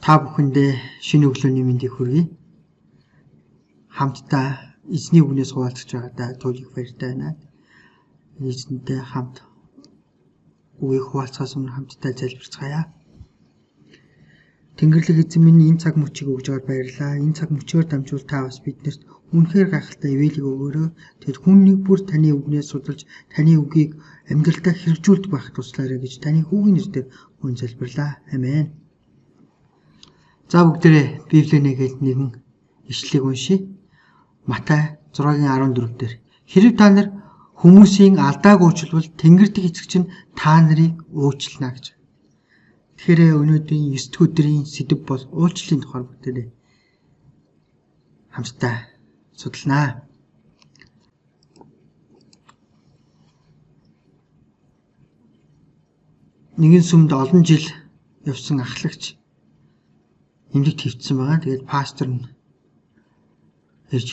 Та бүхэндээ шинэ өглөөний мэндийг хүргэе. Хамтдаа эзний үгнээс хуваалцаж байгаадаа туйлыг баяртай байна. Эзнэдээ хамт үгийг хуваалцахаас өмнө хамтдаа залбирцгаая. Тэнгэрлэг эзэн минь энэ цаг мөчийг өгж байгаад баярлалаа. Энэ цаг мөчөөр дамжуул та бас биднэрт үнэхээр гайхалтай ивэлийг өгөөрэй. Тэгэд хүн нэг бүр таны үгнээс судалж таны үгийг амьдралдаа хэрэгжүүлдэг байх туслаарай гэж таны хүүгийн нэрээр хүн залбирлаа. Амен. За бүгдээрээ Библийг нэгээд нэгэн ишлэлийг уншийе. Матай 6:14 дээр хэрэг та нар хүмүүсийн алдааг уучлвал Тэнгэр дэх эцэг чинь та нарыг уучлана гэж. Тэгэхээр өнөөдрийн 9 дэх өдрийн сэдэв бол уучлалын тухай бүгдээрээ хамтдаа судалнаа. Нэгэн сүмд олон жил явсан ахлагч эмнэлэгт хэвтсэн байгаа. Тэгээд пастор нь ирж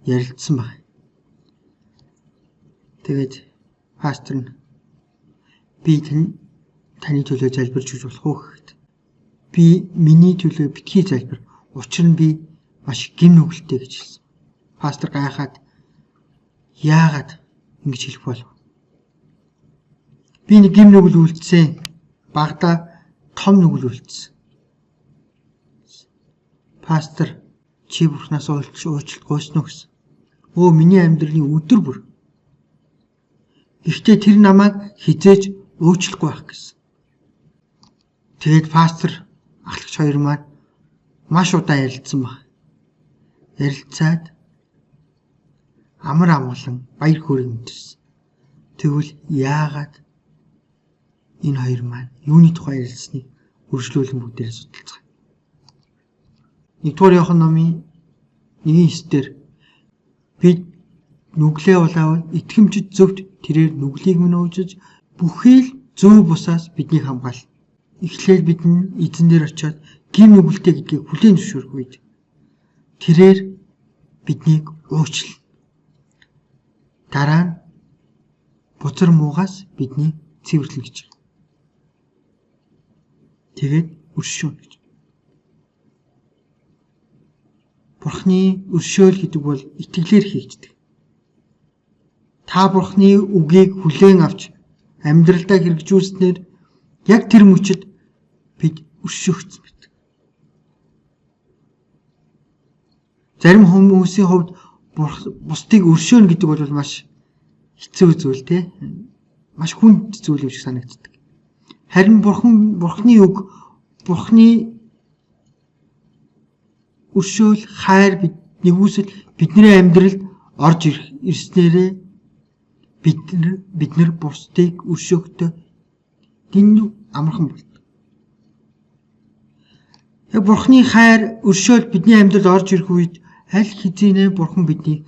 ярилцсан байна. Тэгээд пастор нь би таны төлөө залбирч өгч болох уу гэхэд би миний төлөө битгий залбир. Учир нь би маш гин нүгэлтэй гэж хэлсэн. Пастор гайхаад яагаад ингэж хэлэх болов? Би нэг гин нүгэл үлдсэн. Багада том нүгэл үлдсэн. Пастор чи бурхнаас уучлалт гуйсан уу гэсэн. Өө миний амьдралын өдөр бүр. Гэхдээ тэр намайг хизээж уучлахгүй байх гэсэн. Тэгээд пастор ахлагч хоёр маань маш удаан ярилцсан баг. Ярилцаад амар амгалан баяр хөөргийг мэдэрсэн. Тэгвэл яагаад энэ хоёр маань юуны тухай ярилцсныг үргэлжлүүлэн бүгдээрээ судалцгаая. 1-р Иохан номын 1:9-дэр бид нүглээ улаавал итгэмжид зөвхт тэрээр нүглийг минь уужиж бүхий л зөв бусаас биднийг хамгаал. Эхлээд бид нь эзэн дээр очиод гин нүгэлтэй гэдгийг хүлээн зөвшөөрөх үед тэрээр биднийг уучлал. Дараа нь бузар муугаас биднийг цэвэрлэн гэж. Тэгээд өршөөн гэж. Бурхны өршөөл гэдэг бол итгэлээр хийгддэг. Та Бурхны үгийг хүлээн авч амьдралдаа хэрэгжүүлснээр яг тэр мөчид бид өршөөгдсөн байдаг. Зарим хүмүүсийн хувьд бусдыг өршөөнө гэдэг бол маш хэцүү зүйл те. Маш хүнд зүйл юм шиг санагддаг. Харин Бурхны үг, Бурхны өршөөл, хайр нэгүсэл бидний амьдралд орж ирснээрээ бид нар бусдыг өршөөхтэй дэндүү амархан болдог. Яг Бурхны хайр, өршөөл бидний амьдралд орж ирэх үед аль хэзээ Бурхан биднийг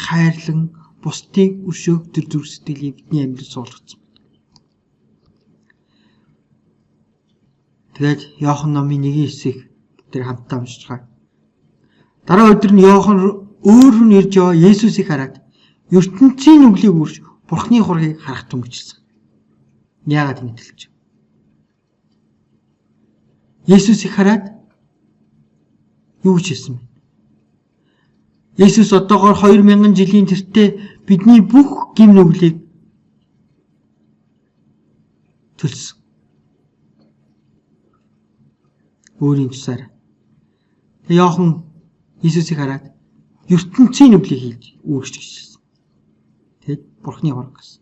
хайрлан бусдыг өршөөх төр зүрх сэтгэлийг бидний амьдралд суулгацсан. Тэгээд Иохан номын 1:9-ийг тэр хамтдаа уншиж байгаа. Дараа өдөр нь Иохан өөр нь ирж яваа Есүсийг хараад ертөнцийн нүглийг үрж Бурхны хургийг харах түнгэжсэн. Яагаад ингэ хэлж вэ? Есүсийг хараад юу гэж хэлсэн бэ? Есүс одоогоор 2000 жилийн тэртээ бидний бүх гим нүглийг төлсөн. Өөрийн тусаар. Иохан Есүсийг хараад ертөнцийн нүглийг хийж үүргэж гисэн. Тэгэд Бурхны хураг гэсэн.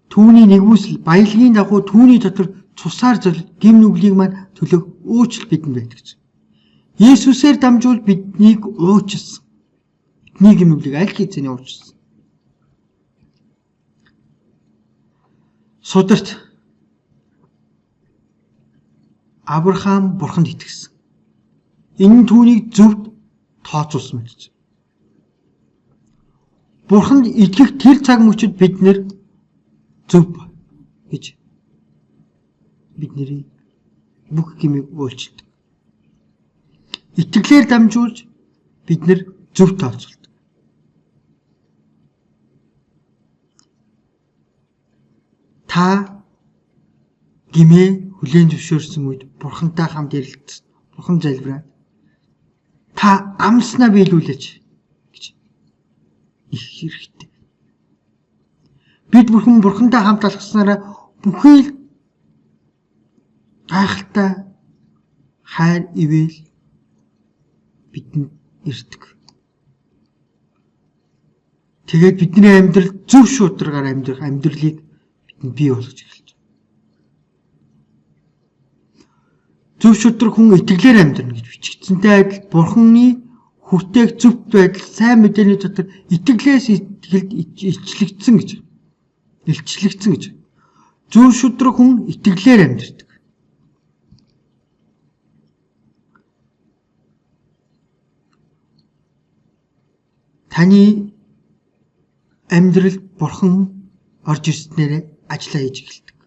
Түүний нэгүсэл баялагын дагуу түүний дотор цусаар зол гим нүглийг маань төлөв уучлал бидэнд байдаг гэж. Есүсээр дамжуул биднийг уучлсан. Бидний гим нүглийг аль хэзээ уучлсан. Сударт Авраам Бурханд итгэсэн. Энэ нь түүнийг зөвд тооцуулсан гэж. Бурханд итгэх тэр цаг мөчид бид нэр зөв гэж бидний бүх гмийг уучлалт. Итгэлээр дамжуулж бид нэр зөв тооцолдог. Та гэмээ хүлээн зөвшөөрсөн үед Бурхантай хамт ярилцсан. Бурхан залбираад та амлснаа биелүүлээч гэж их хэрэгтэй. Бид Бурхантай хамт алхаснараа бүхий л гайхалтай хайр ивэл бидэнд ирдэг. Тэгээд бидний амьдрал зөв шударгаар амьдрах амьдралыг бидэнд бий болгож эхэлж байна. Зөв шудраг хүн итгэлээр амьдрна гэж бичигдсэнтэй адил Бурханы хүртээх зөв байдал сайн мэдээний дотор итгэлээс итгэлд илчлэгдсэн гэж. Илчлэгдсэн гэж. Зөв шудраг хүн итгэлээр амьдрдаг. Таны амьдралд Бурхан орж ирснээр ажиллаа хийж эхэлдэг.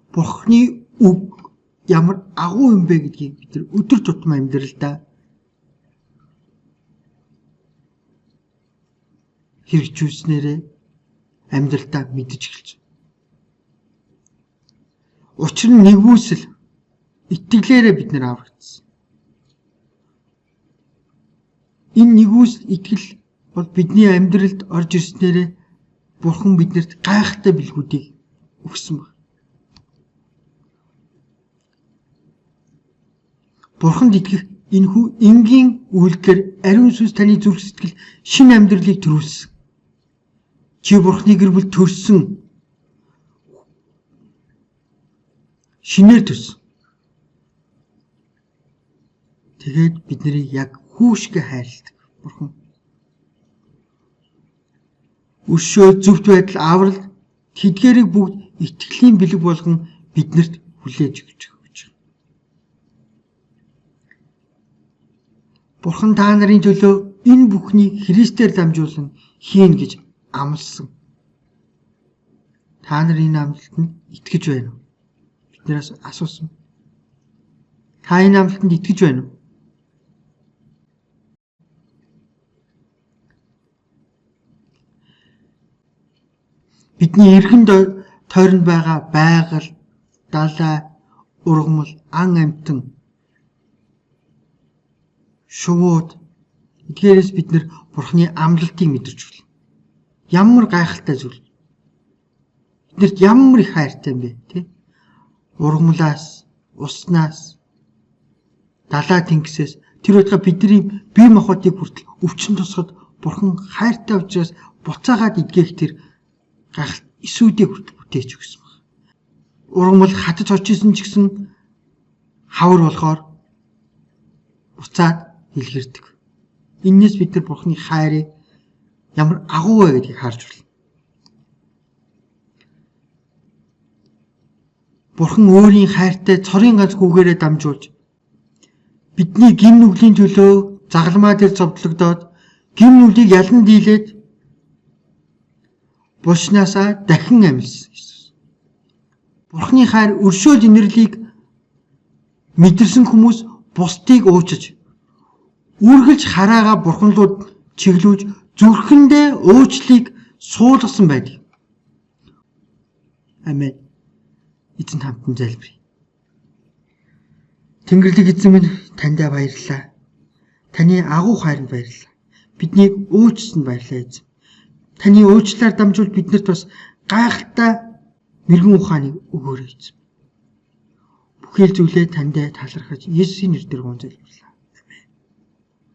Бурханы үг ямар агуу юм бэ гэдгийг бид нар өдөр тутмын амьдралдаа хэрэгжүүлснээр амьдралдаа мэдэж эхэлж байна. Учир нь нэгүсэл итгэлээрээ бид нар аврагдсан. Энэ нэгүсэл итгэл бол бидний амьдралд орж ирснээр Бурхан биднэрт гайхалтай бэлгүүдийг өгсөн байна. Бурханд итгэх энэхүү энгийн үйлдэлээр ариун сүнс таны зүрх сэтгэл шинэ амьдралыг төрүүлсэн. Чи Бурханы гэр бүл төрсөн. Шинээр төссөн. Тэгээд бид нарыг яг хүүшгэ хайрладаг Бурхан. Өшөө зөвхт байдал аврал тэдгэрийг бүгд итгэлийн бэлэг болгон биднэрт хүлээж өгч байна. Бурхан та нарын төлөө энэ бүхнийг Христээр дамжуулан хийн гэж амласан. Та нарын амлалтанд итгэж байна уу? Биднээс асуусан. Та энэ амлалтанд итгэж байна уу? Бидний эргэн тойронд байгаа байгаль, далай, ургамал, ан амьтан, шувууд эдгээрээс бид нар Бурханы амлалтыг мэдэрч байна. Ямар гайхалтай зүйл. Биднэрт ямар их хайртай юм бэ, тий? Ургамлаас, уснаас, далай тэнгисээс тэр удаа бидний бие махбодыг хүртэл өвчин тусахад Бурхан хайртай учраас буцаагаад идгээх тэр гайхалтай эсүүдийг хүртэл бүтээж өгсөн байна. Ургамал хатаж очижсэн ч гэсэн хавар болохоор буцаад илгэрдэг. Иннээс бид нар Бурханы хайрыг ямар агуу вэ гэдгийг харж байна. Бурхан өөрийн хайртай цорын ганц хүүгээрээ дамжуулж бидний гин нүглийн төлөө загалмаа дээр зовдлогдоод гин нүглийг ялан дийлээд булшнаасаа дахин амьлсан Иесус. Бурханы хайр өршөөл инэрлийг мэдэрсэн хүмүүс бусдыг уучиж үргэлж хараагаа Бурхан руу чиглүүлж зүрхэндээ уучлалыг суулгасан байдаг. Амен. Эзэнт хамтан залбирая. Тэнгэрлэг эзэн минь таньд баярлалаа. Таны агуу хайранд баярлалаа. Биднийг уучсанд баярлалаа эзэн. Таны уучлалаар дамжуулж биднэрт бас гайхалтай мэрэгэн ухааныг өгөөрэй эзэн. Бүхэл зүйлээ танд талархаж Есүсийн нэрээр гонзойлууллаа.